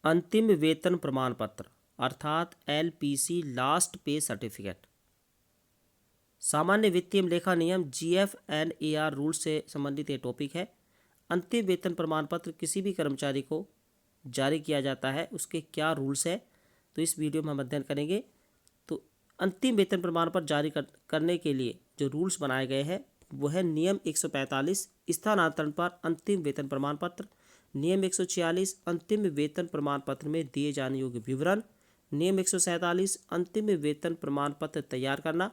अंतिम वेतन प्रमाण पत्र अर्थात एलपीसी लास्ट पे सर्टिफिकेट सामान्य वित्तीय लेखा नियम जीएफएनएआर रूल से संबंधित ये टॉपिक है। अंतिम वेतन प्रमाण पत्र किसी भी कर्मचारी को जारी किया जाता है, उसके क्या रूल्स है, तो इस वीडियो में हम अध्ययन करेंगे। तो अंतिम वेतन प्रमाण पत्र जारी करने के लिए जो रूल्स बनाए गए हैं वो है नियम 145 स्थानांतरण पर अंतिम वेतन प्रमाण पत्र, नियम 146 अंतिम वेतन प्रमाण पत्र में दिए जाने योग्य विवरण, नियम 147 अंतिम वेतन प्रमाण पत्र तैयार करना,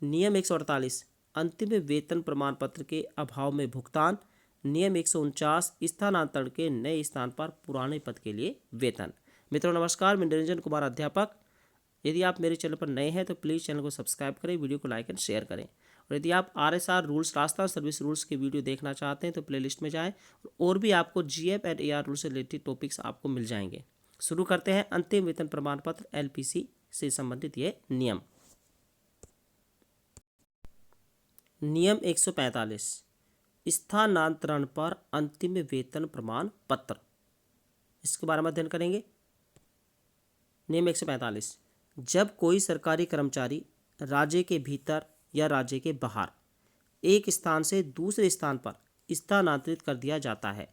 नियम 148 अंतिम वेतन प्रमाण पत्र के अभाव में भुगतान, नियम 149 स्थानांतरण के नए स्थान पर पुराने पद के लिए वेतन। मित्रों नमस्कार, मैं निरंजन कुमार अध्यापक। यदि आप मेरे चैनल पर नए हैं तो प्लीज़ चैनल को सब्सक्राइब करें, वीडियो को लाइक एंड शेयर करें। और यदि आप RSR rules, Rajasthan service rules के वीडियो देखना चाहते हैं तो प्लेलिस्ट में जाएं और भी आपको जीएफ एंड एआर रूल से रिलेटेड टॉपिक्स आपको मिल जाएंगे। शुरू करते हैं अंतिम वेतन प्रमाण पत्र एलपीसी से संबंधित ये नियम। नियम 145 स्थानांतरण पर अंतिम वेतन प्रमाण पत्र, इसके बारे में अध्ययन करेंगे। नियम 145 जब कोई सरकारी कर्मचारी राज्य के भीतर या राज्य के बाहर एक स्थान से दूसरे स्थान पर स्थानांतरित कर दिया जाता है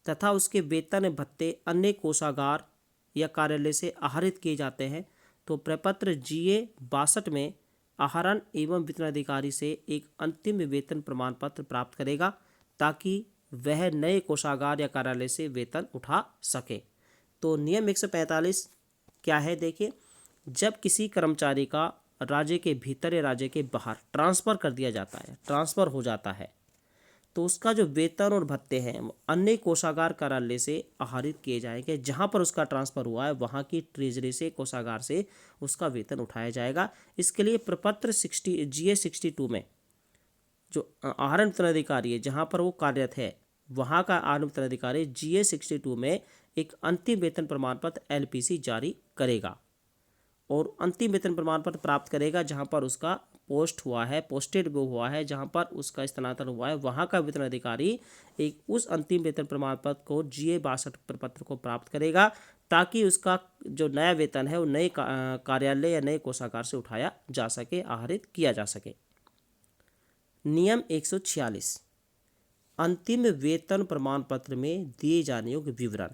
तथा उसके वेतन भत्ते अन्य कोषागार या कार्यालय से आहरित किए जाते हैं तो प्रपत्र जीए 62 में आहरण एवं वितरण अधिकारी से एक अंतिम वेतन प्रमाण पत्र प्राप्त करेगा ताकि वह नए कोषागार या कार्यालय से वेतन उठा सके। तो नियम 145 क्या है, देखिए, जब किसी कर्मचारी का राज्य के भीतर या राज्य के बाहर ट्रांसफ़र कर दिया जाता है, ट्रांसफ़र हो जाता है, तो उसका जो वेतन और भत्ते हैं वो अन्य कोषागार कार्यालय से आहरित किए जाएंगे। जहां पर उसका ट्रांसफ़र हुआ है वहां की ट्रेजरी से, कोषागार से उसका वेतन उठाया जाएगा। इसके लिए प्रपत्र GA 62 में जो आहरण वितरण अधिकारी है जहां पर वो कार्यरत है वहां का आहरण वितरण अधिकारी GA 62 में एक अंतिम वेतन प्रमाण पत्र एलपीसी जारी करेगा और अंतिम वेतन प्रमाण पत्र प्राप्त करेगा जहां पर उसका पोस्ट हुआ है, पोस्टेड वो हुआ है, जहां पर उसका स्थानांतरण हुआ है वहां का वेतन अधिकारी एक उस अंतिम वेतन प्रमाण पत्र को GA 62 प्रपत्र को प्राप्त करेगा ताकि उसका जो नया वेतन है वो नए कार्यालय या नए कोषागार से उठाया जा सके, आहरित किया जा सके। नियम 146 अंतिम वेतन प्रमाण पत्र में दिए जाने योग्य विवरण।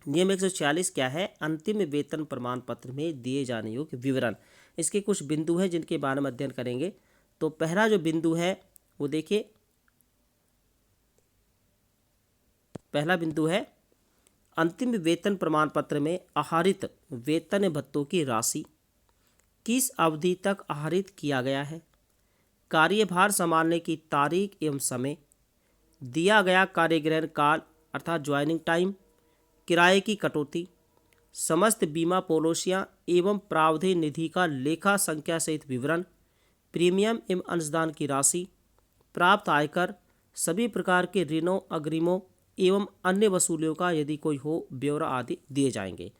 नियम 146 क्या है? अंतिम वेतन प्रमाण पत्र में दिए जाने योग्य विवरण। इसके कुछ बिंदु हैं जिनके बारे में अध्ययन करेंगे। तो पहला जो बिंदु है वो देखिए, पहला बिंदु है अंतिम वेतन प्रमाण पत्र में आहरित वेतन भत्तों की राशि किस अवधि तक आहरित किया गया है, कार्यभार संभालने की तारीख एवं समय, दिया गया कार्यग्रहण काल अर्थात ज्वाइनिंग टाइम, किराए की कटौती, समस्त बीमा पॉलिसियां एवं प्रावधान निधि का लेखा संख्या सहित विवरण, प्रीमियम एवं अंशदान की राशि, प्राप्त आयकर, सभी प्रकार के ऋणों, अग्रिमों एवं अन्य वसूलियों का यदि कोई हो ब्यौरा आदि दिए जाएंगे।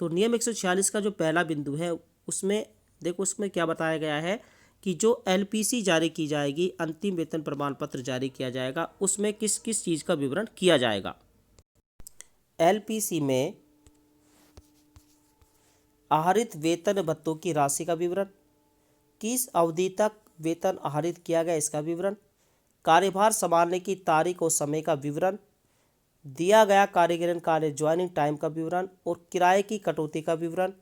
तो नियम 146 का जो पहला बिंदु है उसमें देखो, उसमें क्या बताया गया है कि जो एलपीसी जारी की जाएगी, अंतिम वेतन प्रमाण पत्र जारी किया जाएगा, उसमें किस किस चीज़ का विवरण किया जाएगा। एलपीसी में आहरित वेतन भत्तों की राशि का विवरण, किस अवधि तक वेतन आहरित किया गया इसका विवरण, कार्यभार संभालने की तारीख और समय का विवरण, दिया गया कार्यग्रहण कार्य ज्वाइनिंग टाइम का विवरण और किराए की कटौती का विवरण,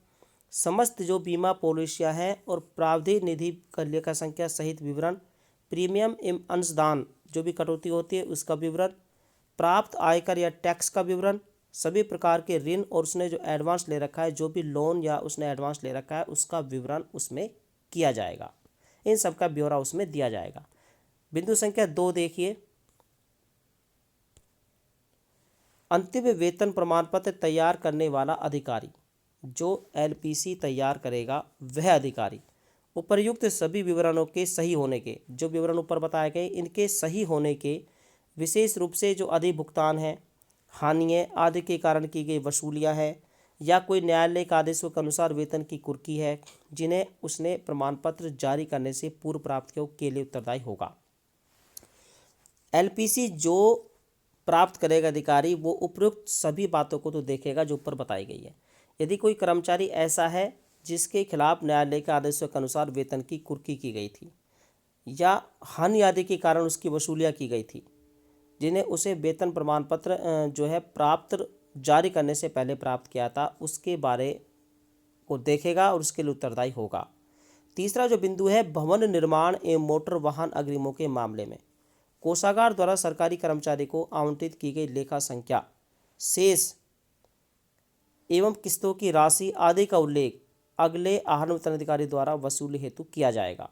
समस्त जो बीमा पॉलिसियां हैं और प्रावधान निधि का लेखा संख्या सहित विवरण, प्रीमियम एवं अंशदान जो भी कटौती होती है उसका विवरण, प्राप्त आयकर या टैक्स का विवरण, सभी प्रकार के ऋण और उसने जो एडवांस ले रखा है, जो भी लोन या उसने एडवांस ले रखा है उसका विवरण उसमें किया जाएगा। इन सब का ब्यौरा उसमें दिया जाएगा। बिंदु संख्या 2 देखिए, अंतिम वेतन प्रमाण पत्र तैयार करने वाला अधिकारी, जो एलपीसी तैयार करेगा वह अधिकारी उपर्युक्त सभी विवरणों के सही होने के, जो विवरण ऊपर बताए गए इनके सही होने के, विशेष रूप से जो अधिभुगतान है, हानि आदि के कारण की गई वसूलियां हैं या कोई न्यायालय के आदेशों के अनुसार वेतन की कुर्की है, जिन्हें उसने प्रमाण पत्र जारी करने से पूर्व प्राप्त किया के लिए उत्तरदायी होगा। एलपीसी जो प्राप्त करेगा अधिकारी वो उपयुक्त सभी बातों को तो देखेगा जो ऊपर बताई गई है। यदि कोई कर्मचारी ऐसा है जिसके खिलाफ न्यायालय के आदेशों के अनुसार वेतन की कुर्की की गई थी या हानि आदि के कारण उसकी वसूलियाँ की गई थी, जिन्हें उसे वेतन प्रमाण पत्र जो है प्राप्त जारी करने से पहले प्राप्त किया था, उसके बारे को देखेगा और उसके लिए उत्तरदायी होगा। तीसरा जो बिंदु है, भवन निर्माण एवं मोटर वाहन अग्रिमों के मामले में कोषागार द्वारा सरकारी कर्मचारी को आवंटित की गई लेखा संख्या, शेष एवं किस्तों की राशि आदि का उल्लेख अगले आहरण वेतन अधिकारी द्वारा वसूली हेतु किया जाएगा।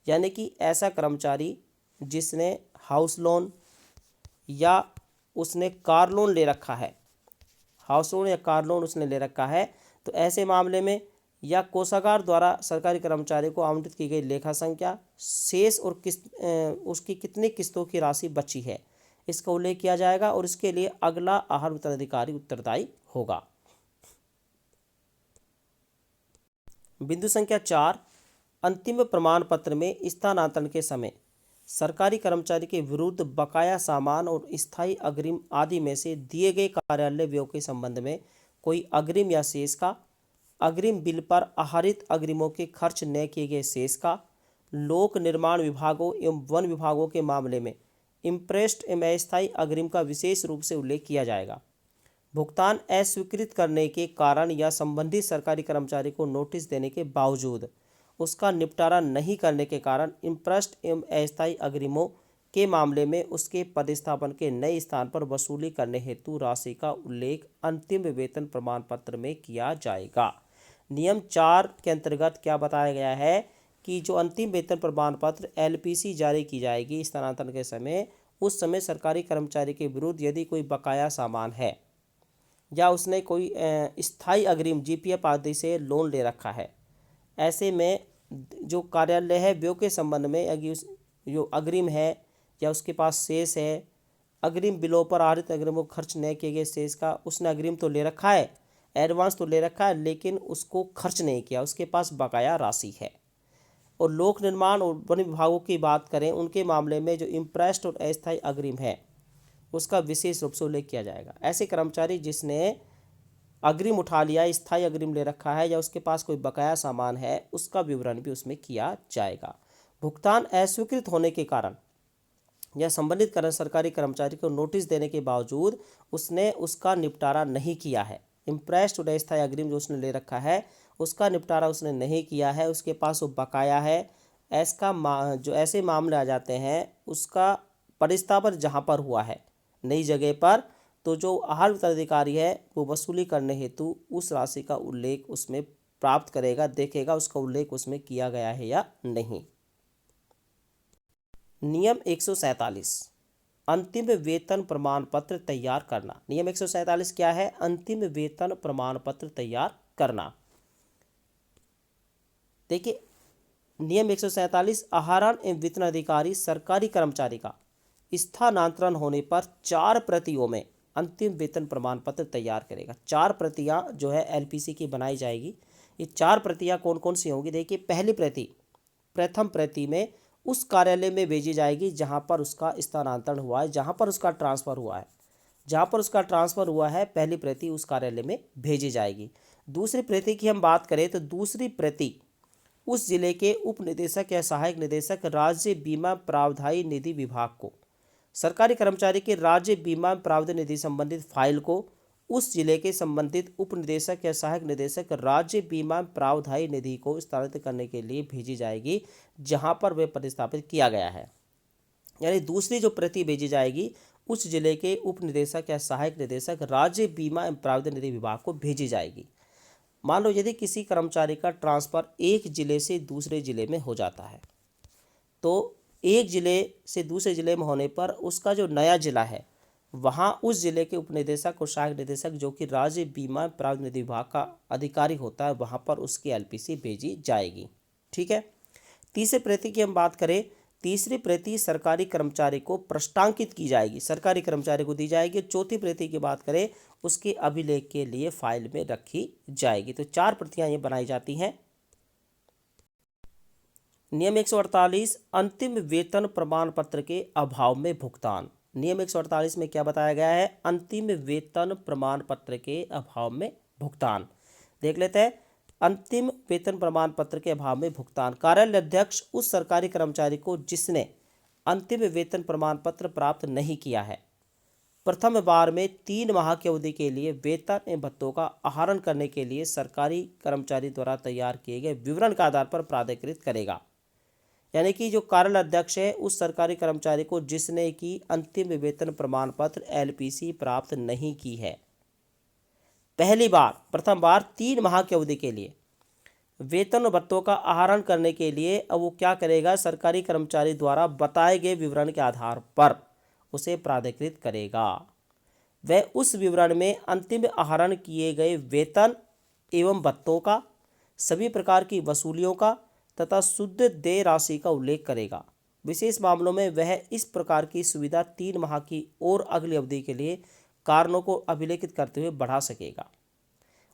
यानी कि ऐसा कर्मचारी जिसने हाउस लोन या उसने कार लोन ले रखा है, हाउस लोन या कार लोन उसने ले रखा है, तो ऐसे मामले में या कोषागार द्वारा सरकारी कर्मचारी को आवंटित की गई लेखा संख्या, शेष और उसकी कितनी किस्तों की राशि बची है, इसका उल्लेख किया जाएगा और इसके लिए अगला आहरण वेतन अधिकारी उत्तरदायी होगा। बिंदु संख्या 4, अंतिम प्रमाण पत्र में स्थानांतरण के समय सरकारी कर्मचारी के विरुद्ध बकाया सामान और स्थायी अग्रिम आदि में से दिए गए कार्यालय व्यय के संबंध में कोई अग्रिम या शेष का, अग्रिम बिल पर आहरित अग्रिमों के खर्च न किए गए शेष का, लोक निर्माण विभागों एवं वन विभागों के मामले में इम्प्रेस्ड एवं अस्थायी अग्रिम का विशेष रूप से उल्लेख किया जाएगा। भुगतान अस्वीकृत करने के कारण या संबंधित सरकारी कर्मचारी को नोटिस देने के बावजूद उसका निपटारा नहीं करने के कारण इम्प्रेस्ड एवं अस्थायी अग्रिमों के मामले में उसके पदस्थापन के नए स्थान पर वसूली करने हेतु राशि का उल्लेख अंतिम वेतन प्रमाण पत्र में किया जाएगा। नियम 4 के अंतर्गत क्या बताया गया है कि जो अंतिम वेतन प्रमाण पत्र एलपीसी जारी की जाएगी स्थानांतरण के समय, उस समय सरकारी कर्मचारी के विरुद्ध यदि कोई बकाया सामान है या उसने कोई स्थायी अग्रिम जीपीएफ आदि से लोन ले रखा है, ऐसे में जो कार्यालय है व्यय के संबंध में यदि उस जो अग्रिम है या उसके पास शेष है, अग्रिम बिलों पर आहरित अग्रिमों खर्च न किए गए शेष का, उसने अग्रिम तो ले रखा है, एडवांस तो ले रखा है, लेकिन उसको खर्च नहीं किया, उसके पास बकाया राशि है। और लोक निर्माण और वन विभागों की बात करें, उनके मामले में जो इम्प्रेस्ड और अस्थायी अग्रिम है उसका विशेष रूप से उल्लेख किया जाएगा। ऐसे कर्मचारी जिसने अग्रिम उठा लिया, स्थायी अग्रिम ले रखा है या उसके पास कोई बकाया सामान है, उसका विवरण भी उसमें किया जाएगा। भुगतान अस्वीकृत होने के कारण या संबंधित सरकारी कर्मचारी को नोटिस देने के बावजूद उसने उसका निपटारा नहीं किया है, इम्प्रेस्ड और अस्थायी अग्रिम जो उसने ले रखा है उसका निपटारा उसने नहीं किया है, उसके पास वो बकाया है, जो ऐसे मामले आ जाते हैं उसका पदस्थापन जहाँ पर हुआ है नई जगह पर, तो जो आहरण वेतन अधिकारी है वो वसूली करने हेतु उस राशि का उल्लेख उसमें प्राप्त करेगा, देखेगा उसका उल्लेख उसमें किया गया है या नहीं। नियम 147, अंतिम वेतन प्रमाण पत्र तैयार करना। नियम 147 क्या है? अंतिम वेतन प्रमाण पत्र तैयार करना। देखिए नियम 147, आहरण एवं वेतन अधिकारी सरकारी कर्मचारी का स्थानांतरण होने पर 4 प्रतियों में अंतिम वेतन प्रमाण पत्र तैयार करेगा। 4 प्रतियां जो है एलपीसी की बनाई जाएगी। ये 4 प्रतियां कौन कौन सी होंगी? देखिए पहली प्रति, प्रथम प्रति में उस कार्यालय में भेजी जाएगी जहां पर उसका स्थानांतरण हुआ है, जहां पर उसका ट्रांसफ़र हुआ है, जहां पर उसका ट्रांसफ़र हुआ है पहली प्रति उस कार्यालय में भेजी जाएगी। दूसरी प्रति की हम बात करें तो दूसरी प्रति उस जिले के उप निदेशक या सहायक निदेशक राज्य बीमा प्रावधायी निधि विभाग को, सरकारी कर्मचारी के राज्य बीमा प्रावधान निधि संबंधित फाइल को उस जिले के संबंधित उप निदेशक या सहायक निदेशक राज्य बीमा प्रावधायी निधि को स्थानांतरित करने के लिए भेजी जाएगी जहां पर वे पदस्थापित किया गया है। यानी दूसरी जो प्रति भेजी जाएगी उस जिले के उप निदेशक या सहायक निदेशक राज्य बीमा एवं प्रावधान निधि विभाग को भेजी जाएगी। मान लो यदि किसी कर्मचारी का ट्रांसफ़र एक जिले से दूसरे जिले में हो जाता है, तो एक जिले से दूसरे जिले में होने पर उसका जो नया जिला है वहाँ उस जिले के उपनिदेशक और सहायक निदेशक जो कि राज्य बीमा प्रावधान निधि विभाग का अधिकारी होता है वहाँ पर उसकी एलपीसी भेजी जाएगी। ठीक है। तीसरी प्रति की हम बात करें, तीसरी प्रति सरकारी कर्मचारी को प्रष्टांकित की जाएगी, सरकारी कर्मचारी को दी जाएगी। चौथी प्रति की बात करें उसके अभिलेख के लिए फाइल में रखी जाएगी। तो 4 प्रतियां ये बनाई जाती हैं। नियम 148, अंतिम वेतन प्रमाण पत्र के अभाव में भुगतान। नियम 148 में क्या बताया गया है? अंतिम वेतन प्रमाण पत्र के अभाव में भुगतान। देख लेते हैं। अंतिम वेतन प्रमाण पत्र के अभाव में भुगतान। कार्यालय अध्यक्ष उस सरकारी कर्मचारी को जिसने अंतिम वेतन प्रमाण पत्र प्राप्त नहीं किया है, प्रथम बार में 3 माह की अवधि के लिए वेतन एवं भत्तों का आहरण करने के लिए सरकारी कर्मचारी द्वारा तैयार किए गए विवरण के आधार पर प्राधिकृत करेगा। यानी कि जो कार्यालय अध्यक्ष है उस सरकारी कर्मचारी को जिसने कि अंतिम वेतन प्रमाण पत्र एलपीसी प्राप्त नहीं की है, पहली बार प्रथम बार 3 माह की अवधि के लिए वेतन और भत्तों का आहरण करने के लिए अब वो क्या करेगा? सरकारी कर्मचारी द्वारा बताए गए विवरण के आधार पर उसे प्राधिकृत करेगा। वह उस विवरण में अंतिम आहरण किए गए वेतन एवं भत्तों का, सभी प्रकार की वसूलियों का तथा शुद्ध देय राशि का उल्लेख करेगा। विशेष मामलों में वह इस प्रकार की सुविधा 3 माह की और अगली अवधि के लिए कारणों को अभिलेखित करते हुए बढ़ा सकेगा।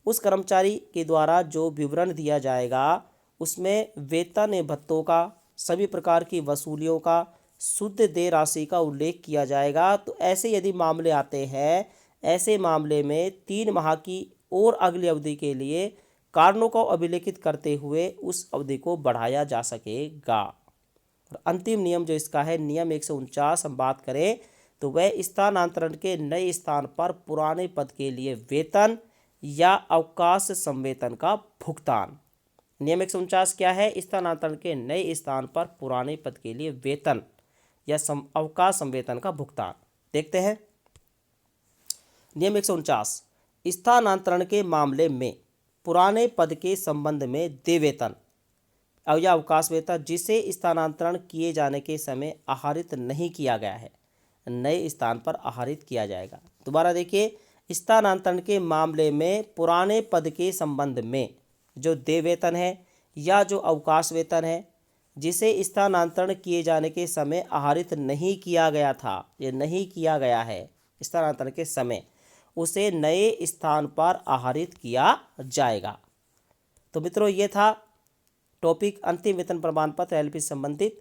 उस कर्मचारी के द्वारा जो विवरण दिया जाएगा उसमें वेतन एवं भत्तों का, सभी प्रकार की वसूलियों का, शुद्ध देय राशि का उल्लेख किया जाएगा। तो ऐसे यदि मामले आते हैं, ऐसे मामले में 3 माह की और अगली अवधि के लिए कारणों को अभिलेखित करते हुए उस अवधि को बढ़ाया जा सकेगा। और अंतिम नियम जो इसका है, नियम 149 हम बात करें तो वह स्थानांतरण के नए स्थान पर पुराने पद के लिए वेतन या अवकाश संवेतन का भुगतान। नियम 149 क्या है? स्थानांतरण के नए स्थान पर पुराने पद के लिए वेतन या अवकाश संवेतन का भुगतान। देखते हैं। नियम 149, स्थानांतरण के मामले में पुराने पद के संबंध में देय वेतन या अवकाश वेतन जिसे स्थानांतरण किए जाने के समय आहरित नहीं किया गया है, नए स्थान पर आहरित किया जाएगा। दोबारा देखिए, स्थानांतरण के मामले में पुराने पद के संबंध में जो देय वेतन है या जो अवकाश वेतन है जिसे स्थानांतरण किए जाने के समय आहरित नहीं किया गया था, ये नहीं किया गया है स्थानांतरण के समय, उसे नए स्थान पर आहरित किया जाएगा। तो मित्रों, ये था टॉपिक अंतिम वेतन प्रमाण पत्र एलपीसी से संबंधित।